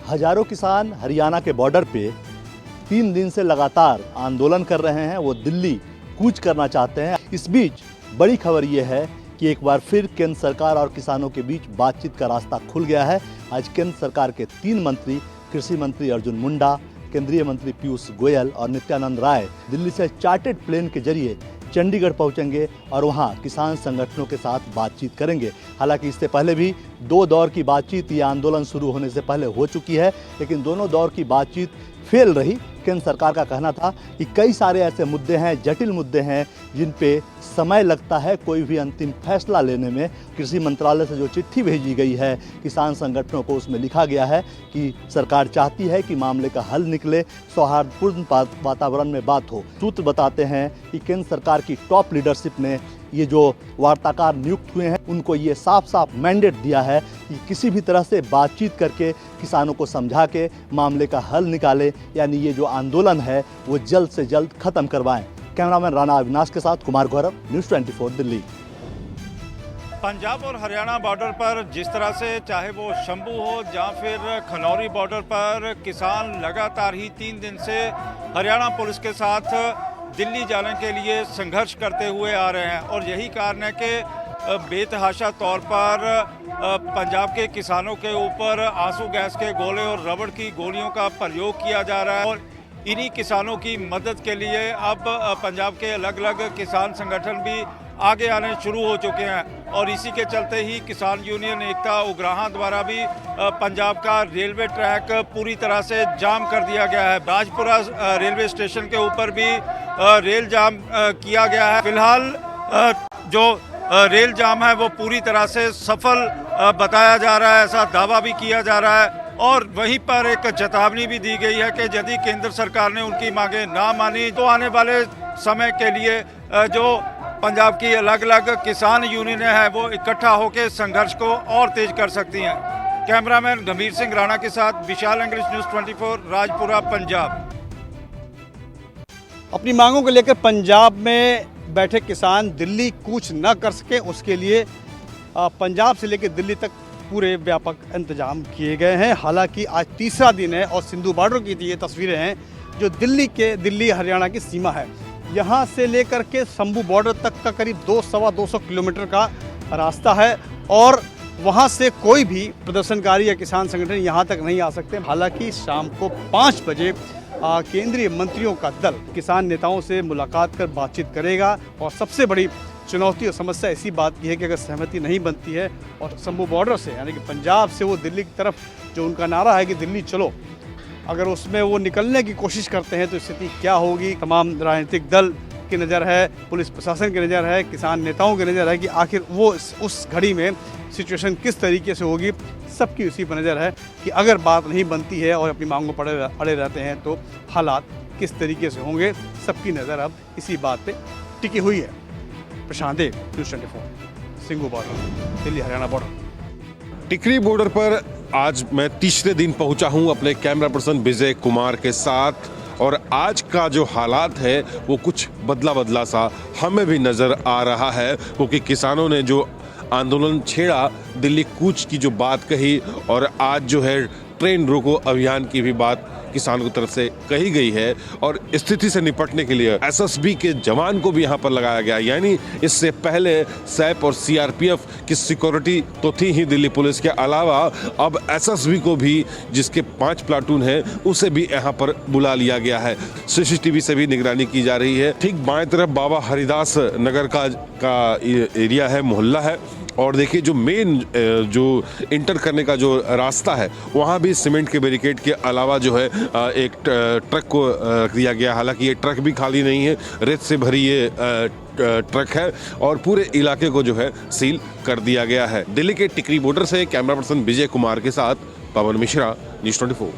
हजारों किसान हरियाणा के बॉर्डर पे 3 दिन से लगातार आंदोलन कर रहे हैं। वो दिल्ली कूच करना चाहते हैं। इस बीच बड़ी खबर ये है कि एक बार फिर केंद्र सरकार और किसानों के बीच बातचीत का रास्ता खुल गया है। आज केंद्र सरकार के 3 मंत्री, कृषि मंत्री अर्जुन मुंडा, केंद्रीय मंत्री पीयूष गोयल और नित्यानंद राय दिल्ली से चार्टर्ड प्लेन के जरिए चंडीगढ़ पहुंचेंगे और वहां किसान संगठनों के साथ बातचीत करेंगे। हालांकि इससे पहले भी 2 दौर की बातचीत या आंदोलन शुरू होने से पहले हो चुकी है, लेकिन दोनों दौर की बातचीत फेल रही। केंद्र सरकार का कहना था कि कई सारे ऐसे मुद्दे हैं, जटिल मुद्दे हैं, जिन पे समय लगता है कोई भी अंतिम फैसला लेने में। कृषि मंत्रालय से जो चिट्ठी भेजी गई है किसान संगठनों को, उसमें लिखा गया है कि सरकार चाहती है कि मामले का हल निकले, सौहार्दपूर्ण वातावरण में बात हो। सूत्र बताते हैं कि केंद्र सरकार की टॉप लीडरशिप ने ये जो वार्ताकार नियुक्त हुए हैं उनको ये साफ साफ मैंडेट दिया है कि किसी भी तरह से बातचीत करके किसानों को समझा के मामले का हल निकाले, यानी ये जो आंदोलन है वो जल्द से जल्द खत्म करवाएं। कैमरामैन राणा अविनाश के साथ कुमार गौरव, न्यूज़ 24 दिल्ली। पंजाब और हरियाणा बॉर्डर पर जिस तरह से चाहे वो शंभू हो या फिर खनौरी बॉर्डर पर किसान लगातार ही 3 दिन से हरियाणा पुलिस के साथ दिल्ली जाने के लिए संघर्ष करते हुए आ रहे हैं। और यही कारण है कि बेतहाशा तौर पर पंजाब के किसानों के ऊपर आंसू गैस के गोले और रबड़ की गोलियों का प्रयोग किया जा रहा है। और इन्हीं किसानों की मदद के लिए अब पंजाब के अलग अलग किसान संगठन भी आगे आने शुरू हो चुके हैं। और इसी के चलते ही किसान यूनियन एकता उग्राहां द्वारा भी पंजाब का रेलवे ट्रैक पूरी तरह से जाम कर दिया गया है। राजपुरा रेलवे स्टेशन के ऊपर भी रेल जाम किया गया है। फिलहाल जो रेल जाम है वो पूरी तरह से सफल बताया जा रहा है, ऐसा दावा भी किया जा रहा है। और वहीं पर एक चेतावनी भी दी गई है कि यदि केंद्र सरकार ने उनकी मांगे ना मानी तो आने वाले समय के लिए जो पंजाब की अलग अलग किसान यूनियनें हैं वो इकट्ठा होकर संघर्ष को और तेज कर सकती हैं। कैमरामैन गंभीर सिंह राणा के साथ विशाल इंग्लिश न्यूज़ 24 राजपुरा पंजाब। अपनी मांगों को लेकर पंजाब में बैठे किसान दिल्ली कूच न कर सके, उसके लिए पंजाब से लेकर दिल्ली तक पूरे व्यापक इंतजाम किए गए हैं। हालांकि आज तीसरा दिन है और सिंधु बॉर्डर की ये तस्वीरें हैं जो दिल्ली हरियाणा की सीमा है। यहाँ से लेकर के शंभू बॉर्डर तक का करीब 200-250 किलोमीटर का रास्ता है और वहाँ से कोई भी प्रदर्शनकारी या किसान संगठन यहाँ तक नहीं आ सकते। हालांकि शाम को 5 बजे केंद्रीय मंत्रियों का दल किसान नेताओं से मुलाकात कर बातचीत करेगा। और सबसे बड़ी चुनौती और समस्या इसी बात की है कि अगर सहमति नहीं बनती है और शंभू बॉर्डर से यानी कि पंजाब से वो दिल्ली की तरफ जो उनका नारा है कि दिल्ली चलो, अगर उसमें वो निकलने की कोशिश करते हैं तो स्थिति क्या होगी। तमाम राजनीतिक दल की नज़र है, पुलिस प्रशासन की नज़र है, किसान नेताओं की नज़र है कि आखिर वो उस घड़ी में सिचुएशन किस तरीके से होगी। सबकी उसी पर नज़र है कि अगर बात नहीं बनती है और अपनी मांगों पर अड़े रहते हैं तो हालात किस तरीके से होंगे। सबकी नज़र अब इसी बात पे टिकी हुई है। Prashant Dev, news 24, Singhu border, Delhi Haryana border. Tikri border पर आज मैं तीसरे दिन पहुंचा हूं अपने कैमरा पर्सन विजय कुमार के साथ। और आज का जो हालात है वो कुछ बदला सा हमें भी नज़र आ रहा है, क्योंकि किसानों ने जो आंदोलन छेड़ा, दिल्ली कूच की जो बात कही और आज जो है ट्रेन रोको अभियान की भी बात किसानों की तरफ से कही गई है। और स्थिति से निपटने के लिए एसएसबी के जवान को भी यहाँ पर लगाया गया। यानी इससे पहले सैप और सीआरपीएफ की सिक्योरिटी तो थी ही दिल्ली पुलिस के अलावा, अब एसएसबी को भी, जिसके 5 प्लाटून हैं, उसे भी यहाँ पर बुला लिया गया है। सीसीटीवी से भी निगरानी की जा रही है। ठीक बाएं तरफ बाबा हरिदास नगर का एरिया है, मोहल्ला है। और देखिए जो मेन जो इंटर करने का जो रास्ता है वहाँ भी सीमेंट के बैरिकेड के अलावा जो है एक ट्रक को रख दिया गया। हालांकि ये ट्रक भी खाली नहीं है, रेत से भरी ये ट्रक है और पूरे इलाके को जो है सील कर दिया गया है। दिल्ली के टिकरी बॉर्डर से कैमरा पर्सन विजय कुमार के साथ पवन मिश्रा, न्यूज़ 24।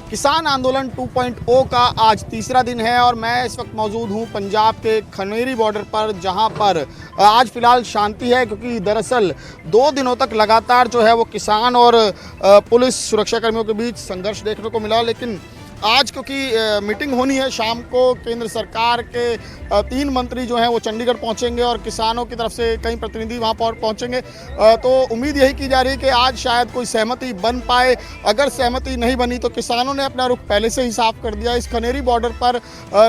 किसान आंदोलन 2.0 का आज तीसरा दिन है और मैं इस वक्त मौजूद हूं पंजाब के खनौरी बॉर्डर पर, जहां पर आज फिलहाल शांति है, क्योंकि दरअसल 2 दिनों तक लगातार जो है वो किसान और पुलिस सुरक्षाकर्मियों के बीच संघर्ष देखने को मिला। लेकिन आज क्योंकि मीटिंग होनी है शाम को, केंद्र सरकार के 3 मंत्री जो हैं वो चंडीगढ़ पहुंचेंगे और किसानों की तरफ से कई प्रतिनिधि वहां पर पहुंचेंगे, तो उम्मीद यही की जा रही है कि आज शायद कोई सहमति बन पाए। अगर सहमति नहीं बनी तो किसानों ने अपना रुख पहले से ही साफ कर दिया। इस खनेरी बॉर्डर पर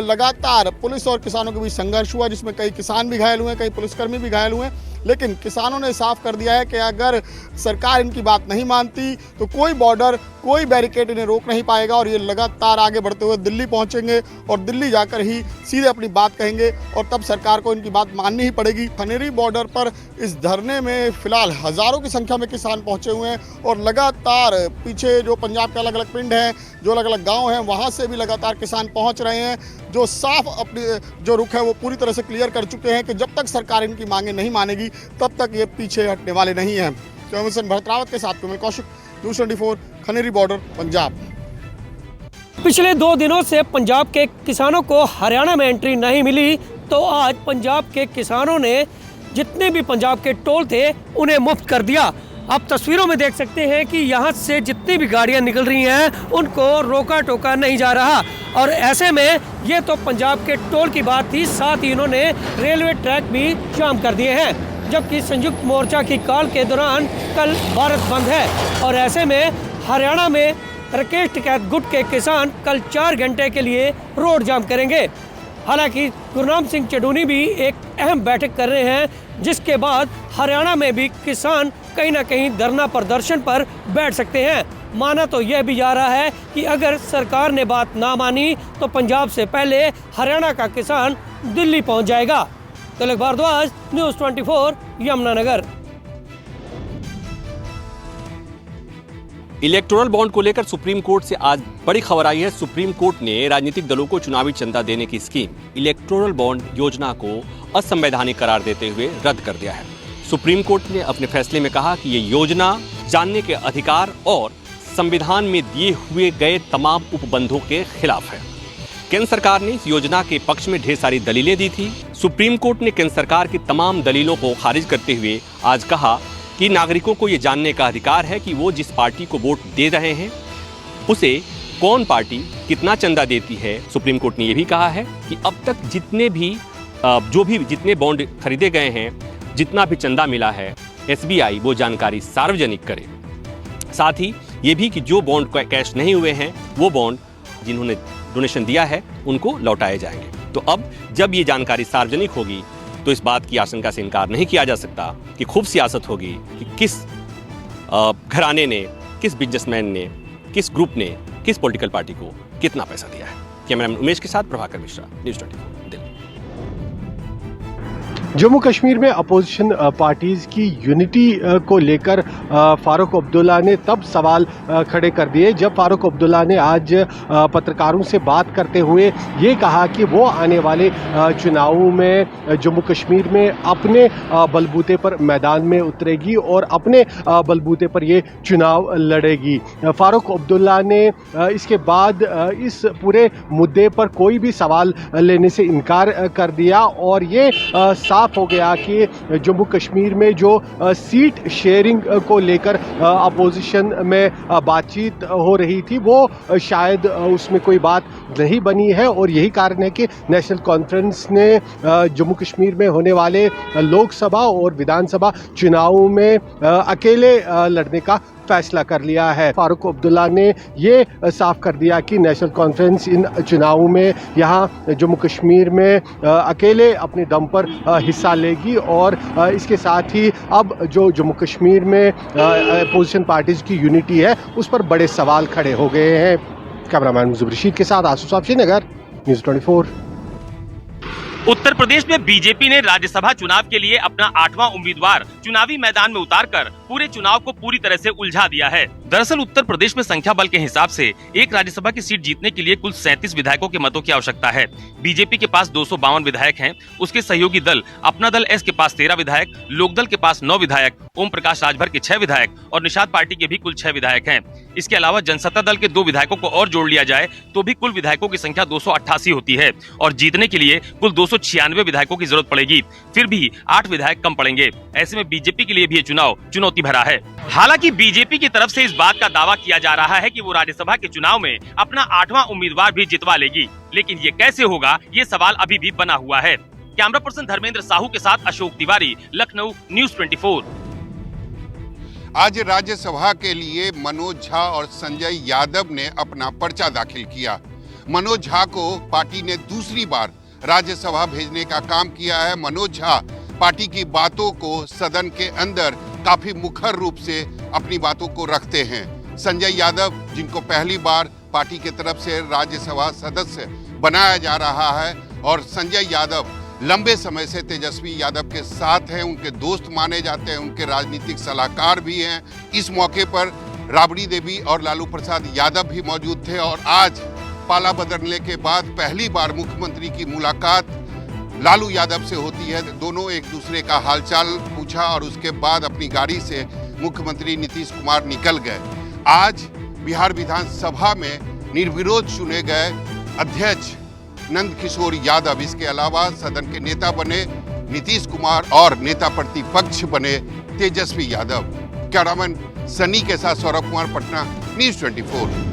लगातार पुलिस और किसानों के बीच संघर्ष हुआ, जिसमें कई किसान भी घायल हुए, कई पुलिसकर्मी भी घायल हुए, लेकिन किसानों ने साफ कर दिया है कि अगर सरकार इनकी बात नहीं मानती तो कोई बॉर्डर, कोई बैरिकेड इन्हें रोक नहीं पाएगा और ये लगातार आगे बढ़ते हुए दिल्ली पहुंचेंगे और दिल्ली जाकर ही सीधे अपनी बात कहेंगे और तब सरकार को इनकी बात माननी ही पड़ेगी। खनेरी बॉर्डर पर इस धरने में फिलहाल हज़ारों की संख्या में किसान पहुंचे हुए हैं और लगातार पीछे जो पंजाब के अलग अलग पिंड हैं, जो अलग अलग गाँव हैं, वहाँ से भी लगातार किसान पहुँच रहे हैं, जो साफ अपनी जो रुख है वो पूरी तरह से क्लियर कर चुके हैं कि जब तक सरकार इनकी मांगें नहीं मानेगी तब तक ये पीछे हटने वाले नहीं हैं। कैमरामैन भरत रावत के साथ में कौशिक, न्यूज़ 24, खनेरी बॉर्डर, पंजाब। पिछले 2 दिनों से पंजाब के किसानों को हरियाणा में एंट्री नहीं मिली, तो आज पंजाब के किसानों ने जितने भी पंजाब के टोल थे उन्हें मुफ्त कर दिया। आप तस्वीरों में देख सकते हैं कि यहाँ से जितनी भी गाड़ियाँ निकल रही हैं उनको रोका टोका नहीं जा रहा, और ऐसे में ये तो पंजाब के टोल की बात थी, साथ ही इन्होंने रेलवे ट्रैक भी जाम कर दिए हैं। जबकि संयुक्त मोर्चा की कॉल के दौरान कल भारत बंद है और ऐसे में हरियाणा में राकेश टिकैत गुट के किसान कल 4 घंटे के लिए रोड जाम करेंगे। हालांकि गुरनाम सिंह चडूनी भी एक अहम बैठक कर रहे हैं, जिसके बाद हरियाणा में भी किसान कहीं ना कहीं धरना प्रदर्शन पर बैठ सकते हैं। माना तो यह भी जा रहा है कि अगर सरकार ने बात ना मानी तो पंजाब से पहले हरियाणा का किसान दिल्ली पहुंच जाएगा। Tilak Bhardwaj, news 24, Yamunanagar. Electoral bond को लेकर सुप्रीम कोर्ट से आज बड़ी खबर आई है। सुप्रीम कोर्ट ने राजनीतिक दलों को चुनावी चंदा देने की स्कीम इलेक्टोरल बॉन्ड योजना को असंवैधानिक करार देते हुए रद्द कर दिया है। सुप्रीम कोर्ट ने अपने फैसले में कहा कि ये योजना जानने के अधिकार और संविधान में दिए हुए गए तमाम उपबंधों के खिलाफ है। केंद्र सरकार ने इस योजना के पक्ष में ढेर सारी दलीलें दी थी। सुप्रीम कोर्ट ने केंद्र सरकार की तमाम दलीलों को खारिज करते हुए आज कहा कि नागरिकों को ये जानने का अधिकार है कि वो जिस पार्टी को वोट दे रहे हैं उसे कौन पार्टी कितना चंदा देती है। सुप्रीम कोर्ट ने ये भी कहा है कि अब तक जितने बॉन्ड खरीदे गए हैं, जितना भी चंदा मिला है, SBI वो जानकारी सार्वजनिक करे। साथ ही ये भी कि जो बॉन्ड कैश नहीं हुए हैं वो बॉन्ड जिन्होंने डोनेशन दिया है उनको लौटाए जाएंगे। तो अब जब ये जानकारी सार्वजनिक होगी तो इस बात की आशंका से इनकार नहीं किया जा सकता कि खूब सियासत होगी कि किस घराने ने, किस बिजनेसमैन ने, किस ग्रुप ने, किस पॉलिटिकल पार्टी को कितना पैसा दिया है। कैमरामैन उमेश के साथ प्रभाकर मिश्रा, न्यूज़ 24, दिल्ली। जम्मू कश्मीर में अपोजिशन पार्टीज़ की यूनिटी को लेकर फारूक अब्दुल्ला ने तब सवाल खड़े कर दिए जब फारूक अब्दुल्ला ने आज पत्रकारों से बात करते हुए ये कहा कि वो आने वाले चुनावों में जम्मू कश्मीर में अपने बलबूते पर मैदान में उतरेगी और अपने बलबूते पर ये चुनाव लड़ेगी। फारूक अब्दुल्ला ने इसके बाद इस पूरे मुद्दे पर कोई भी सवाल लेने से इनकार कर दिया और ये साफ हो गया कि जम्मू कश्मीर में जो सीट शेयरिंग को लेकर अपोजिशन में बातचीत हो रही थी वो शायद उसमें कोई बात नहीं बनी है और यही कारण है कि नेशनल कॉन्फ्रेंस ने जम्मू कश्मीर में होने वाले लोकसभा और विधानसभा चुनावों में अकेले लड़ने का फैसला कर लिया है। फारूक अब्दुल्ला ने ये साफ कर दिया कि नेशनल कॉन्फ्रेंस इन चुनावों में यहाँ जम्मू कश्मीर में अकेले अपने दम पर हिस्सा लेगी और इसके साथ ही अब जो जम्मू कश्मीर में अपोजिशन पार्टीज की यूनिटी है उस पर बड़े सवाल खड़े हो गए हैं। कैमरामैन मुजीब रशीद के साथ आसिफ साहब, श्रीनगर, न्यूज़ 24। उत्तर प्रदेश में बीजेपी ने राज्यसभा चुनाव के लिए अपना 8वां उम्मीदवार चुनावी मैदान में उतारकर पूरे चुनाव को पूरी तरह से उलझा दिया है। दरअसल उत्तर प्रदेश में संख्या बल के हिसाब से एक राज्यसभा की सीट जीतने के लिए कुल 37 विधायकों के मतों की आवश्यकता है। बीजेपी के पास 252 विधायक हैं, उसके सहयोगी दल अपना दल एस के पास 13 विधायक, लोकदल के पास 9 विधायक, ओम प्रकाश राजभर के 6 विधायक और निषाद पार्टी के भी कुल 6 विधायक हैं। इसके अलावा जनसत्ता दल के 2 विधायकों को और जोड़ लिया जाए तो भी कुल विधायकों की संख्या 288 होती है और जीतने के लिए कुल 296 विधायकों की जरूरत पड़ेगी। फिर भी 8 विधायक कम पड़ेंगे। ऐसे में बीजेपी के लिए भी ये चुनाव चुनौती चुनौती भरा है। हालांकि बीजेपी की तरफ से इस बात का दावा किया जा रहा है कि वो राज्यसभा के चुनाव में अपना 8वां उम्मीदवार भी जितवा लेगी, लेकिन ये कैसे होगा, ये सवाल अभी भी बना हुआ है। कैमरा पर्सन धर्मेंद्र साहू के साथ अशोक तिवारी, लखनऊ, न्यूज़ 24। आज राज्यसभा के लिए मनोज झा और संजय यादव ने अपना पर्चा दाखिल किया। मनोज झा को पार्टी ने दूसरी बार राज्यसभा भेजने का काम किया है। मनोज झा पार्टी की बातों को सदन के अंदर काफी मुखर रूप से अपनी बातों को रखते हैं। संजय यादव, जिनको पहली बार पार्टी की तरफ से राज्यसभा सदस्य बनाया जा रहा है, और संजय यादव लंबे समय से तेजस्वी यादव के साथ हैं, उनके दोस्त माने जाते हैं, उनके राजनीतिक सलाहकार भी हैं। इस मौके पर राबड़ी देवी और लालू प्रसाद यादव भी मौजूद थे, और आज पाला बदलने के बाद पहली बार मुख्यमंत्री की मुलाकात लालू यादव से होती है। दोनों एक दूसरे का हालचाल पूछा और उसके बाद अपनी गाड़ी से मुख्यमंत्री नीतीश कुमार निकल गए। आज बिहार विधानसभा में निर्विरोध चुने गए अध्यक्ष नंद किशोर यादव, इसके अलावा सदन के नेता बने नीतीश कुमार और नेता प्रतिपक्ष बने तेजस्वी यादव। कैमरामैन सनी के साथ सौरभ कुमार, पटना, न्यूज़ 24।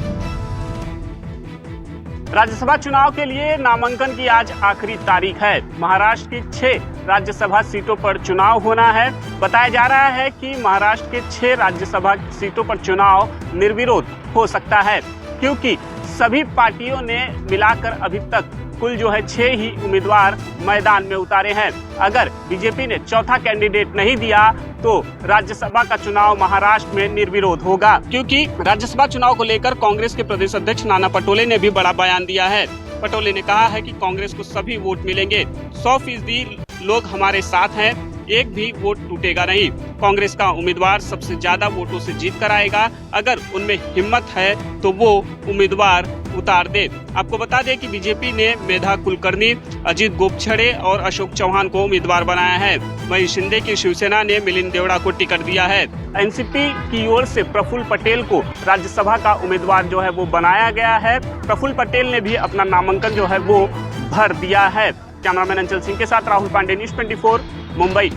राज्यसभा चुनाव के लिए नामांकन की आज आखिरी तारीख है। महाराष्ट्र की 6 राज्यसभा सीटों पर चुनाव होना है। बताया जा रहा है कि महाराष्ट्र के 6 राज्यसभा सीटों पर चुनाव निर्विरोध हो सकता है, क्योंकि सभी पार्टियों ने मिलाकर अभी तक कुल 6 ही उम्मीदवार मैदान में उतारे हैं। अगर बीजेपी ने चौथा कैंडिडेट नहीं दिया तो राज्यसभा का चुनाव महाराष्ट्र में निर्विरोध होगा, क्योंकि राज्यसभा चुनाव को लेकर कांग्रेस के प्रदेश अध्यक्ष नाना पटोले ने भी बड़ा बयान दिया है। पटोले ने कहा है कि कांग्रेस को सभी वोट मिलेंगे, 100% लोग हमारे साथ हैं, एक भी वोट टूटेगा नहीं। कांग्रेस का उम्मीदवार सबसे ज्यादा वोटों से जीत कर आएगा। अगर उनमें हिम्मत है तो वो उम्मीदवार उतार दे। आपको बता दें कि बीजेपी ने मेधा कुलकर्णी, अजीत गोपछड़े और अशोक चौहान को उम्मीदवार बनाया है। वहीं शिंदे की शिवसेना ने मिलिंद देवड़ा को टिकट दिया है। एनसीपी की ओर से प्रफुल्ल पटेल को राज्यसभा का उम्मीदवार वो बनाया गया है। प्रफुल्ल पटेल ने भी अपना नामांकन वो भर दिया है। कैमरामैन अंचल सिंह के साथ राहुल पांडे, न्यूज़ 24, मुंबई।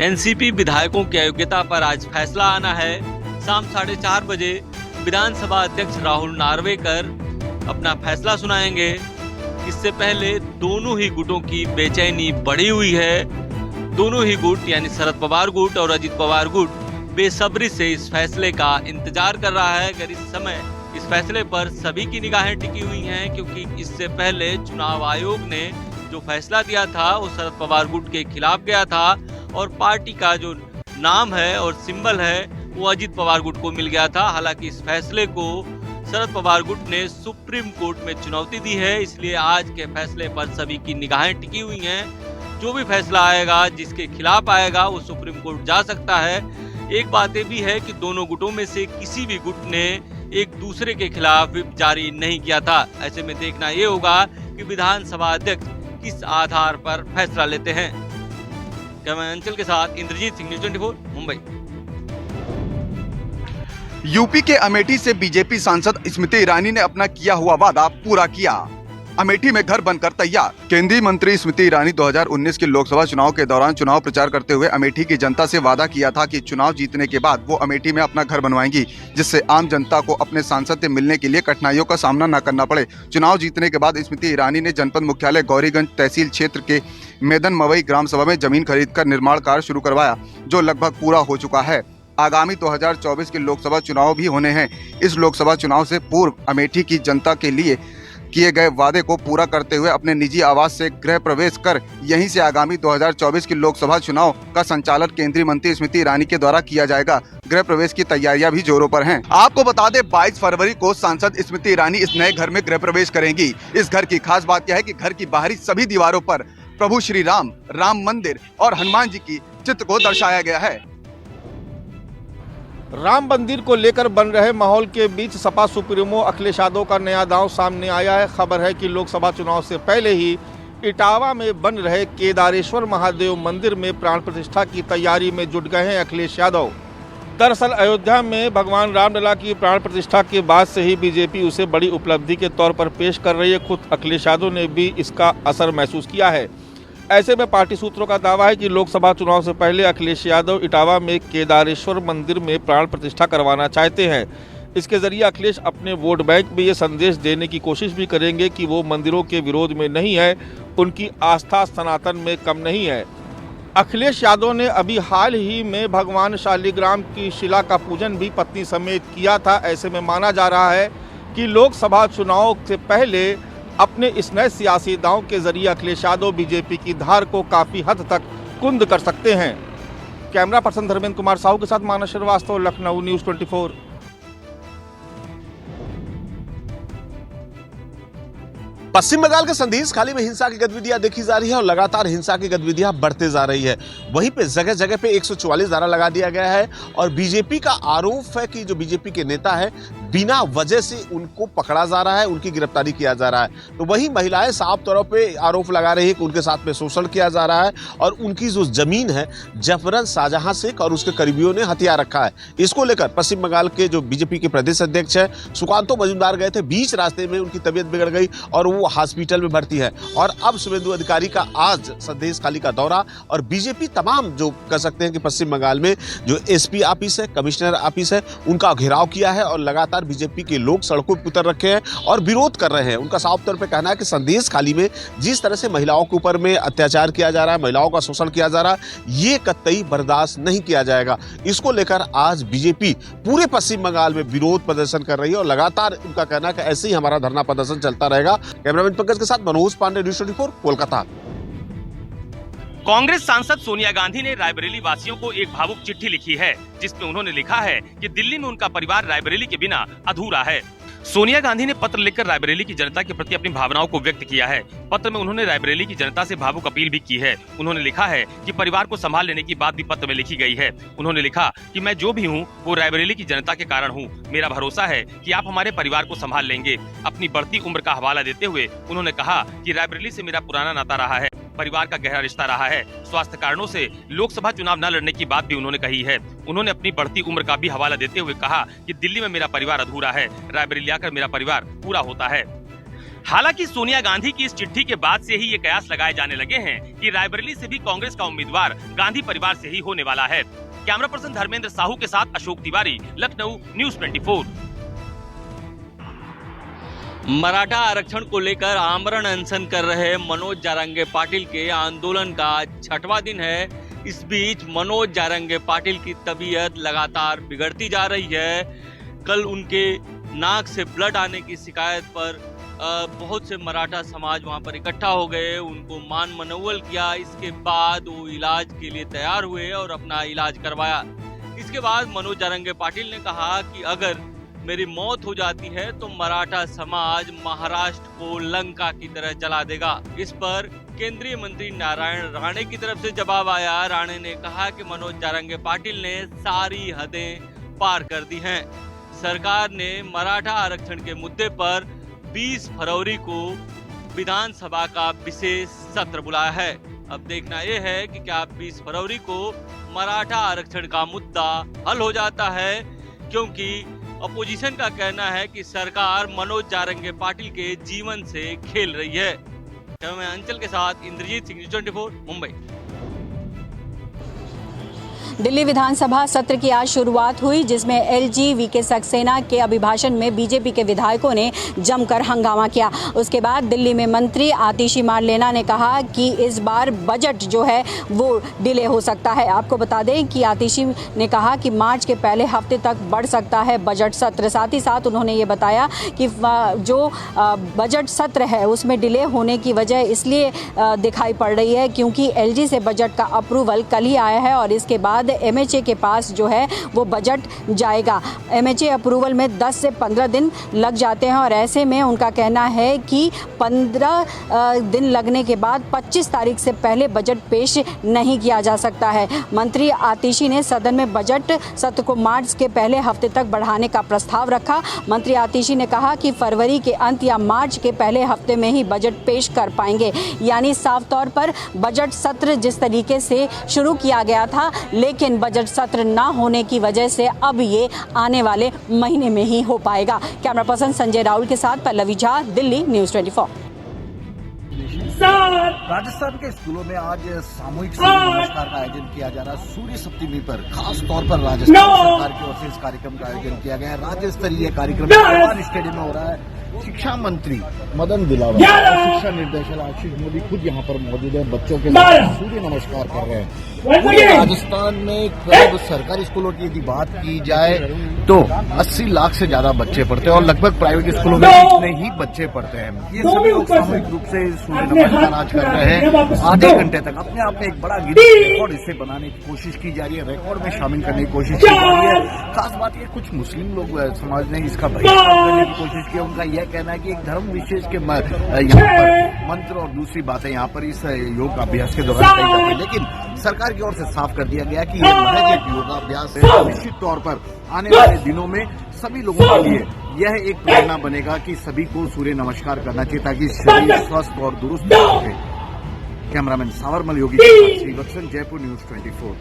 एनसीपी विधायकों की अयोग्यता पर आज फैसला आना है। शाम 4:30 बजे विधानसभा अध्यक्ष राहुल नार्वेकर अपना फैसला सुनाएंगे। इससे पहले दोनों ही गुटों की बेचैनी बढ़ी हुई है। दोनों ही गुट यानी शरद पवार गुट और अजित पवार गुट बेसब्री से इस फैसले का इंतजार कर रहा है। अगर इस समय इस फैसले पर सभी की निगाहें टिकी हुई हैं, क्योंकि इससे पहले चुनाव आयोग ने जो फैसला दिया था वो शरद पवार गुट के खिलाफ गया था, और पार्टी का जो नाम है और सिंबल है वो अजित पवार गुट को मिल गया था। हालांकि इस फैसले को शरद पवार गुट ने सुप्रीम कोर्ट में चुनौती दी है, इसलिए आज के फैसले पर सभी की निगाहें टिकी हुई हैं। जो भी फैसला आएगा, जिसके खिलाफ आएगा, वो सुप्रीम कोर्ट जा सकता है। एक बात ये भी है कि दोनों गुटों में से किसी भी गुट ने एक दूसरे के खिलाफ व्हिप जारी नहीं किया था। ऐसे में देखना ये होगा कि विधानसभा अध्यक्ष किस आधार पर फैसला लेते हैं। कैमरा अंचल के साथ इंद्रजीत सिंह, न्यूज़ 24, मुंबई। यूपी के अमेठी से बीजेपी सांसद स्मृति ईरानी ने अपना किया हुआ वादा पूरा किया। अमेठी में घर बनकर तैयार। केंद्रीय मंत्री स्मृति ईरानी 2019 के लोकसभा चुनाव के दौरान चुनाव प्रचार करते हुए अमेठी की जनता से वादा किया था कि चुनाव जीतने के बाद वो अमेठी में अपना घर बनवाएंगी, जिससे आम जनता को अपने सांसद से मिलने के लिए कठिनाइयों का सामना न करना पड़े। चुनाव जीतने के बाद स्मृति ईरानी ने जनपद मुख्यालय गौरीगंज तहसील क्षेत्र के मेदन मवई ग्राम सभा में जमीन खरीदकर निर्माण कार्य शुरू करवाया, जो लगभग पूरा हो चुका है। आगामी 2024 के लोकसभा चुनाव भी होने हैं। इस लोकसभा चुनाव से पूर्व अमेठी की जनता के लिए किए गए वादे को पूरा करते हुए अपने निजी आवास से गृह प्रवेश कर यहीं से आगामी 2024 के लोकसभा चुनाव का संचालन केंद्रीय मंत्री स्मृति ईरानी के द्वारा किया जाएगा। गृह प्रवेश की तैयारियां भी जोरों पर हैं। आपको बता दें 22 फरवरी को सांसद स्मृति ईरानी इस नए घर में गृह प्रवेश करेंगी। इस घर की खास बात यह है कि घर की बाहरी सभी दीवारों पर प्रभु श्री राम, राम मंदिर और हनुमान जी की चित्र को दर्शाया गया है। राम मंदिर को लेकर बन रहे माहौल के बीच सपा सुप्रीमो अखिलेश यादव का नया दांव सामने आया है। खबर है कि लोकसभा चुनाव से पहले ही इटावा में बन रहे केदारेश्वर महादेव मंदिर में प्राण प्रतिष्ठा की तैयारी में जुट गए हैं अखिलेश यादव। दरअसल अयोध्या में भगवान रामलला की प्राण प्रतिष्ठा के बाद से ही बीजेपी उसे बड़ी उपलब्धि के तौर पर पेश कर रही है। खुद अखिलेश यादव ने भी इसका असर महसूस किया है। ऐसे में पार्टी सूत्रों का दावा है कि लोकसभा चुनाव से पहले अखिलेश यादव इटावा में केदारेश्वर मंदिर में प्राण प्रतिष्ठा करवाना चाहते हैं। इसके जरिए अखिलेश अपने वोट बैंक में ये संदेश देने की कोशिश भी करेंगे कि वो मंदिरों के विरोध में नहीं है, उनकी आस्था सनातन में कम नहीं है। अखिलेश यादव ने अभी हाल ही में भगवान शालिग्राम की शिला का पूजन भी पत्नी समेत किया था। ऐसे में माना जा रहा है कि लोकसभा चुनाव से पहले अपने इस नए सियासी दांव के जरिए अखिलेश यादव बीजेपी की धार को काफी हद तक कुंद कर सकते हैं। कैमरा पर्सन धर्मेंद्र कुमार साहू के साथ मानस श्रीवास्तव, लखनऊ, न्यूज़ 24। पश्चिम बंगाल के संदेश खाली में हिंसा की गतिविधियां देखी जा रही है और लगातार हिंसा की गतिविधियां बढ़ते जा रही है। वहीं पे जगह जगह पे 144 धारा लगा दिया गया है और बीजेपी का आरोप है कि जो बीजेपी के नेता है बिना वजह से उनको पकड़ा जा रहा है, उनकी गिरफ्तारी किया जा रहा है। तो वही महिलाएं साफ तौर पे आरोप लगा रही है कि उनके साथ में शोषण किया जा रहा है और उनकी जो जमीन है जफरन शाहजहां शेख और उसके करीबियों ने हथिया रखा है। इसको लेकर पश्चिम बंगाल के जो बीजेपी के प्रदेश अध्यक्ष है सुकांतो मजूमदार गए थे, बीच रास्ते में उनकी तबीयत बिगड़ गई और वो हॉस्पिटल में भर्ती है। और अब शुभेंदु अधिकारी का आज संदेश खाली का दौरा और बीजेपी तमाम जो कह सकते हैं कि पश्चिम बंगाल में जो एसपी ऑफिस है, कमिश्नर ऑफिस है, उनका घेराव किया है और लगातार बीजेपी के लोग सड़कों पर उतर रखे हैं और विरोध कर रहे हैं। उनका साफ तौर पर कहना है कि संदेश खाली में जिस तरह से महिलाओं के ऊपर में अत्याचार किया जा रहा है, महिलाओं का शोषण किया जा रहा है, ये कतई बर्दाश्त नहीं किया जाएगा। इसको लेकर आज बीजेपी पूरे पश्चिम बंगाल में विरोध प्रदर्शन कर रही है और लगातार उनका कहना है कि ऐसे ही हमारा धरना प्रदर्शन चलता रहेगा। कैमरामैन पंकज के साथ मनोज पांडे, न्यूज़ 24, कोलकाता। कांग्रेस सांसद सोनिया गांधी ने रायबरेली वासियों को एक भावुक चिट्ठी लिखी है जिसमें उन्होंने लिखा है कि दिल्ली में उनका परिवार रायबरेली के बिना अधूरा है। सोनिया गांधी ने पत्र लिखकर रायबरेली की जनता के प्रति अपनी भावनाओं को व्यक्त किया है। पत्र में उन्होंने रायबरेली की जनता से भावुक अपील भी की है। उन्होंने लिखा है कि परिवार को संभाल लेने की बात भी पत्र में लिखी गई है। उन्होंने लिखा कि मैं जो भी हूँ वो रायबरेली की जनता के कारण हूँ। मेरा भरोसा है कि आप हमारे परिवार को संभाल लेंगे। अपनी बढ़ती उम्र का हवाला देते हुए उन्होंने कहा कि रायबरेली से मेरा पुराना नाता रहा है, परिवार का गहरा रिश्ता रहा है। स्वास्थ्य कारणों से लोकसभा चुनाव न लड़ने की बात भी उन्होंने कही है। उन्होंने अपनी बढ़ती उम्र का भी हवाला देते हुए कहा कि दिल्ली में मेरा परिवार अधूरा है, रायबरेली आकर मेरा परिवार पूरा होता है। हालांकि सोनिया गांधी की इस चिट्ठी के बाद से ही ये कयास लगाए जाने लगे हैं कि रायबरेली से भी कांग्रेस का उम्मीदवार गांधी परिवार से ही होने वाला है। कैमरा पर्सन धर्मेंद्र साहू के साथ अशोक तिवारी, लखनऊ, न्यूज़ 24। मराठा आरक्षण को लेकर आमरण अनशन कर रहे मनोज जारंगे पाटिल के आंदोलन का 6वां दिन है। इस बीच मनोज जारंगे पाटिल की तबीयत लगातार बिगड़ती जा रही है। कल उनके नाक से ब्लड आने की शिकायत पर बहुत से मराठा समाज वहां पर इकट्ठा हो गए, उनको मान मनोवल किया। इसके बाद वो इलाज के लिए तैयार हुए और अपना इलाज करवाया। इसके बाद मनोज जारंगे पाटिल ने कहा कि अगर मेरी मौत हो जाती है तो मराठा समाज महाराष्ट्र को लंका की तरह जला देगा। इस पर केंद्रीय मंत्री नारायण राणे की तरफ से जवाब आया। राणे ने कहा कि मनोज जारंगे पाटिल ने सारी हदें पार कर दी हैं। सरकार ने मराठा आरक्षण के मुद्दे पर 20 फरवरी को विधानसभा का विशेष सत्र बुलाया है। अब देखना यह है कि क्या 20 फरवरी को मराठा आरक्षण का मुद्दा हल हो जाता है, क्योंकि अपोजिशन का कहना है कि सरकार मनोज जारंगे पाटिल के जीवन से खेल रही है। मैं अंचल के साथ इंद्रजीत सिंह, 24, मुंबई। दिल्ली विधानसभा सत्र की आज शुरुआत हुई, जिसमें एलजी वीके सक्सेना के अभिभाषण में बीजेपी के विधायकों ने जमकर हंगामा किया। उसके बाद दिल्ली में मंत्री आतिशी मारलेना ने कहा कि इस बार बजट जो है वो डिले हो सकता है। आपको बता दें कि आतिशी ने कहा कि मार्च के पहले हफ्ते तक बढ़ सकता है बजट सत्र। साथ ही साथ उन्होंने ये बताया कि जो बजट सत्र है उसमें डिले होने की वजह इसलिए दिखाई पड़ रही है क्योंकि एलजी से बजट का अप्रूवल कल ही आया है और इसके बाद एमएचए के पास जो है वो बजट जाएगा। एमएचए अप्रूवल में 10 से 15 दिन लग जाते हैं और ऐसे में उनका कहना है कि 15 दिन लगने के बाद 25 तारीख से पहले बजट पेश नहीं किया जा सकता है। मंत्री आतिशी ने सदन में बजट सत्र को मार्च के पहले हफ्ते तक बढ़ाने का प्रस्ताव रखा। मंत्री आतिशी ने कहा कि फरवरी के अंत या मार्च के पहले हफ्ते में ही बजट पेश कर पाएंगे। यानी साफ तौर पर बजट सत्र जिस तरीके से शुरू किया गया था, लेकिन बजट सत्र ना होने की वजह से अब ये आने वाले महीने में ही हो पाएगा। कैमरा पर्सन संजय राहुल के साथ पल्लवी झा, दिल्ली, न्यूज़ 24। राजस्थान के स्कूलों में आज सामूहिक सूर्य नमस्कार का आयोजन किया जा रहा है। सूर्य सप्तमी पर खास तौर पर राजस्थान सरकार की ओर से इस कार्यक्रम का आयोजन किया गया है। राज्य स्तरीय कार्यक्रम भगवान स्टेडियम में हो रहा है। शिक्षा मंत्री मदन दिलावर और शिक्षा निर्देशक आशीष मोदी खुद यहाँ पर मौजूद है। बच्चों के साथ सूर्य नमस्कार कर रहे हैं। पूरे राजस्थान में करीब सरकारी स्कूलों की यदि बात की जाए तो 80 लाख से ज्यादा बच्चे पढ़ते हैं और लगभग प्राइवेट स्कूलों में इतने ही बच्चे पढ़ते हैं। ये सभी लोग सामूहिक रूप से सूर्य नमस्कार आज कर रहे हैं। आधे घंटे तक अपने आप में एक बड़ा रिकॉर्ड इसे बनाने की कोशिश की जा रही है, रिकॉर्ड में शामिल करने की कोशिश की जा रही है। खास बात ये कुछ मुस्लिम लोग समाज ने इसका बहिष्कार करने की कोशिश की। उनका यह कहना है कि एक धर्म विशेष के यहाँ पर मंत्र और दूसरी बातें यहाँ पर इस योग अभ्यास के दौरान कही जाती है, लेकिन सरकार की ओर से साफ कर दिया गया कि यह महज एक योगाभ्यास है। निश्चित तौर पर आने वाले दिनों में सभी लोगों के लिए यह एक प्रेरणा बनेगा कि सभी को सूर्य नमस्कार करना चाहिए ताकि शरीर स्वस्थ और दुरुस्त रहे। कैमरामैन सावरमल योगी के साथ श्रीवत्सन, जयपुर न्यूज 24।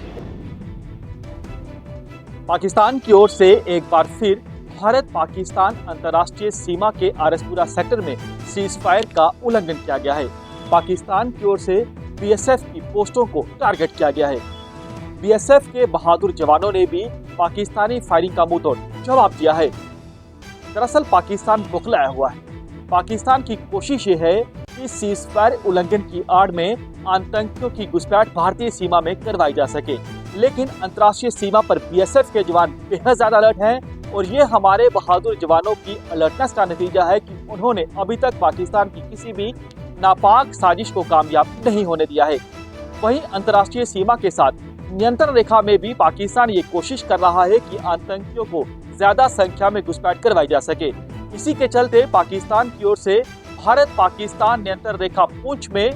पाकिस्तान की ओर से एक बार फिर भारत पाकिस्तान अंतर्राष्ट्रीय सीमा के आरएसपुरा सेक्टर में सीज फायर का उल्लंघन किया गया है। पाकिस्तान की ओर से बीएसएफ की पोस्टों को टारगेट किया गया है। बीएसएफ के बहादुर जवानों ने भी पाकिस्तानी फायरिंग का मुंहतोड़ जवाब दिया है। दरअसल पाकिस्तान बौखलाया हुआ है। पाकिस्तान की कोशिश ये है कि सीज फायर उल्लंघन की आड़ में आतंकियों की घुसपैठ भारतीय सीमा में करवाई जा सके, लेकिन अंतर्राष्ट्रीय सीमा पर बीएसएफ के जवान बेहद ज्यादा अलर्ट हैं और ये हमारे बहादुर जवानों की अलर्टनेस का नतीजा है कि उन्होंने अभी तक पाकिस्तान की किसी भी नापाक साजिश को कामयाब नहीं होने दिया है। वहीं अंतर्राष्ट्रीय सीमा के साथ नियंत्रण रेखा में भी पाकिस्तान ये कोशिश कर रहा है कि आतंकियों को ज्यादा संख्या में घुसपैठ करवाई जा सके। इसी के चलते पाकिस्तान की ओर से भारत पाकिस्तान नियंत्रण रेखा पुंछ में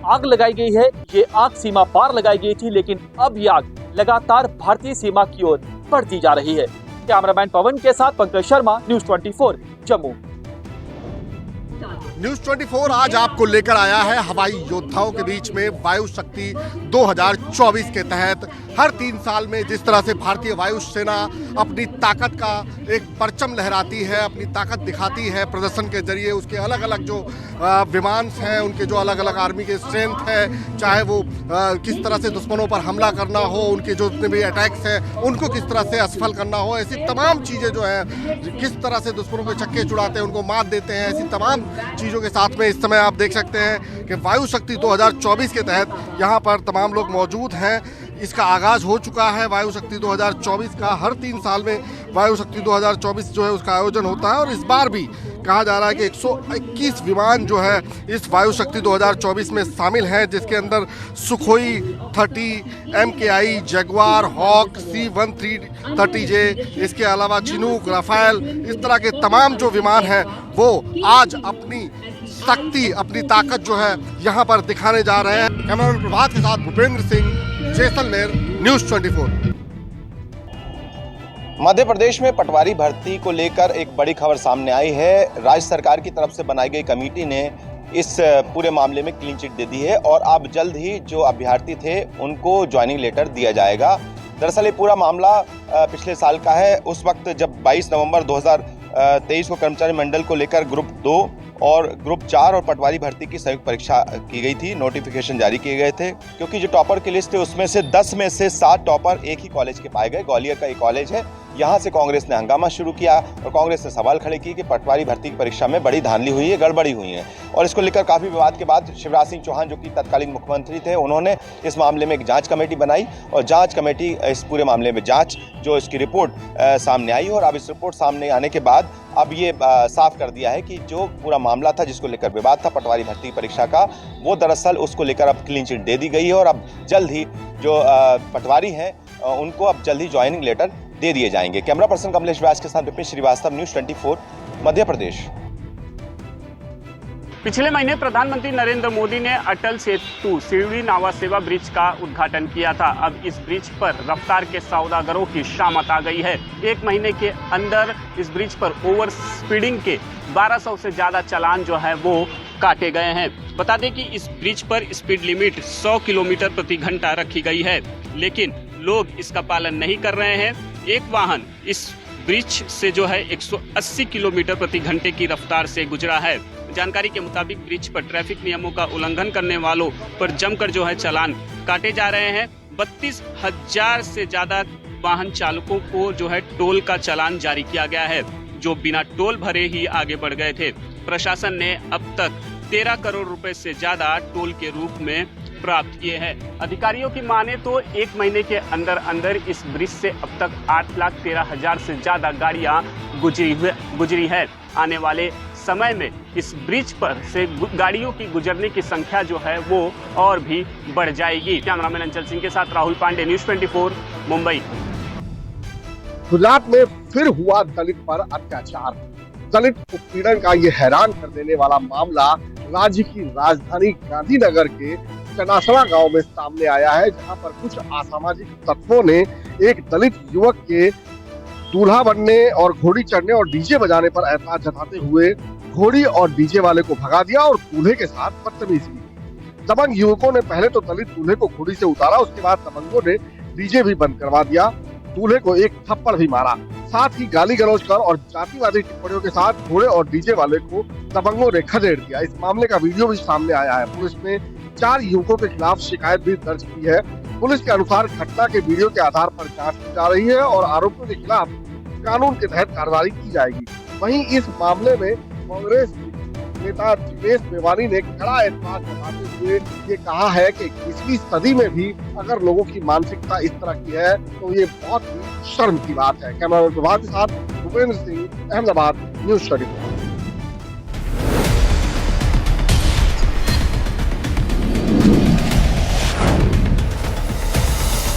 आग लगाई गई है। ये आग सीमा पार लगाई गई थी, लेकिन अब ये आग लगातार भारतीय सीमा की ओर बढ़ती जा रही है। कैमरामैन पवन के साथ पंकज शर्मा, न्यूज 24 जम्मू। न्यूज 24 आज आपको लेकर आया है हवाई योद्धाओं के बीच में वायु शक्ति 2024 के तहत हर 3 साल में जिस तरह से भारतीय वायुसेना अपनी ताकत का एक परचम लहराती है, अपनी ताकत दिखाती है प्रदर्शन के जरिए। उसके अलग अलग जो विमान हैं, उनके जो अलग अलग आर्मी के स्ट्रेंथ है, चाहे वो किस तरह से दुश्मनों पर हमला करना हो, उनके जो जितने भी अटैक्स हैं उनको किस तरह से असफल करना हो, ऐसी तमाम चीज़ें जो है किस तरह से दुश्मनों के चक्के छुड़ाते हैं, उनको मात देते हैं, ऐसी तमाम चीज़ों के साथ में इस समय आप देख सकते हैं कि वायु शक्ति 2024 के तहत यहाँ पर तमाम लोग मौजूद हैं। इसका आगाज़ हो चुका है वायु शक्ति 2024 का। हर 3 साल में वायु शक्ति 2024 जो है उसका आयोजन होता है और इस बार भी कहा जा रहा है कि 121 विमान जो है इस वायु शक्ति 2024 में शामिल हैं, जिसके अंदर Sukhoi 30, MKI, Jaguar, hoc, C-130J, इसके अलावा चिनूक, राफेल, इस तरह के तमाम जो विमान हैं वो आज अपनी शक्ति, अपनी ताकत जो है यहाँ पर दिखाने जा रहे हैं। कैमरामैन प्रभात के साथ भूपेंद्र सिंह, जैसलमेर, न्यूज 24। मध्य प्रदेश में पटवारी भर्ती को लेकर एक बड़ी खबर सामने आई है। राज्य सरकार की तरफ से बनाई गई कमेटी ने इस पूरे मामले में क्लीन चिट दे दी है और अब जल्द ही जो अभ्यर्थी थे उनको ज्वाइनिंग लेटर दिया जाएगा। दरअसल ये पूरा मामला पिछले साल का है। उस वक्त जब 22 नवंबर 2023 को कर्मचारी मंडल को लेकर ग्रुप 2 और ग्रुप 4 और पटवारी भर्ती की संयुक्त परीक्षा की गई थी, नोटिफिकेशन जारी किए गए थे। क्योंकि जो टॉपर की लिस्ट है उसमें से 10 में से 7 टॉपर एक ही कॉलेज के पाए गए। ग्वालियर का एक कॉलेज है। यहाँ से कांग्रेस ने हंगामा शुरू किया और कांग्रेस ने सवाल खड़े किए कि पटवारी भर्ती की परीक्षा में बड़ी धांधली हुई है, गड़बड़ी हुई है। और इसको लेकर काफी विवाद के बाद शिवराज सिंह चौहान जो कि तत्कालीन मुख्यमंत्री थे, उन्होंने इस मामले में एक जांच कमेटी बनाई और जांच कमेटी इस पूरे मामले में जांच जो इसकी रिपोर्ट सामने आई और अब इस रिपोर्ट सामने आने के बाद अब ये साफ कर दिया है कि जो पूरा मामला था जिसको लेकर विवाद था पटवारी भर्ती परीक्षा का, वो दरअसल उसको लेकर अब क्लीन चिट दे दी गई है और अब जल्द ही जो पटवारी हैं उनको अब जल्द ही ज्वाइनिंग लेटर दे दिए जाएंगे। कैमरा पर्सन कमलेश व्यास के साथ विपिन श्रीवास्तव, न्यूज 24 मध्य प्रदेश। पिछले महीने प्रधानमंत्री नरेंद्र मोदी ने अटल सेतु सिवड़ी नावा सेवा ब्रिज का उद्घाटन किया था। अब इस ब्रिज पर रफ्तार के सौदागरों की शामत आ गई है। 1 महीने के अंदर इस ब्रिज पर ओवर स्पीडिंग के 1200 से ज़्यादा चालान जो है वो काटे गए हैं। बता दें कि इस ब्रिज पर स्पीड लिमिट 100 किलोमीटर प्रति घंटा रखी गई है, लेकिन लोग इसका पालन नहीं कर रहे हैं। एक वाहन इस ब्रिज से जो है 180 किलोमीटर प्रति घंटे की रफ्तार से गुजरा है। जानकारी के मुताबिक ब्रिज पर ट्रैफिक नियमों का उल्लंघन करने वालों पर जमकर जो है चालान काटे जा रहे हैं। 32,000 से ज्यादा वाहन चालकों को जो है टोल का चालान जारी किया गया है, जो बिना टोल भरे ही आगे बढ़ गए थे। प्रशासन ने अब तक 13 करोड़ रुपए से ज्यादा टोल के रूप में प्राप्त किए हैं। अधिकारियों की माने तो एक महीने के अंदर अंदर इस ब्रिज से अब तक 8,13,000 से ज्यादा गाड़ियां गुजरी है। आने वाले समय में इस ब्रिज पर से गाड़ियों की गुजरने की संख्या जो है वो और भी बढ़ जाएगी। कैमरामैन अंचल सिंह के साथ राहुल पांडे, न्यूज़ 24, मुंबई। गुजरात में फिर हुआ दलित पर अत्याचार। दलित उत्पीड़न का ये हैरान कर देने वाला मामला राज्य की राजधानी गांधीनगर के चनासड़ा गांव में सामने आया है, जहां पर कुछ असामाजिक तत्वों ने एक दलित युवक के दूल्हा बनने और घोड़ी चढ़ने और डीजे बजाने पर एतराज जताते हुए घोड़ी और डीजे वाले को भगा दिया और दूल्हे के साथ बदतमीजी की। दबंग युवकों ने पहले तो दलित दूल्हे को घोड़ी से उतारा, उसके बाद दबंगों ने डीजे भी बंद करवा दिया, दूल्हे को एक थप्पड़ भी मारा, साथ ही गाली गलौज कर और जातिवादी टिप्पणियों के साथ घोड़े और डीजे वाले को दबंगों ने खदेड़ दिया। इस मामले का वीडियो भी सामने आया है। पुलिस ने 4 युवकों के खिलाफ शिकायत भी दर्ज की है। पुलिस के अनुसार घटना के वीडियो के आधार पर जांच की जा रही है और आरोपियों के खिलाफ कानून के तहत कार्रवाई की जाएगी। वहीं इस मामले में कांग्रेस नेता जितेश मेवानी ने कड़ा एतराज जताते हुए ये कहा है कि 21वीं सदी में भी अगर लोगों की मानसिकता इस तरह की है तो ये बहुत ही शर्म की बात है। कैमरामैन प्रभात के साथ भूपेंद्र सिंह, अहमदाबाद, न्यूज़ 24।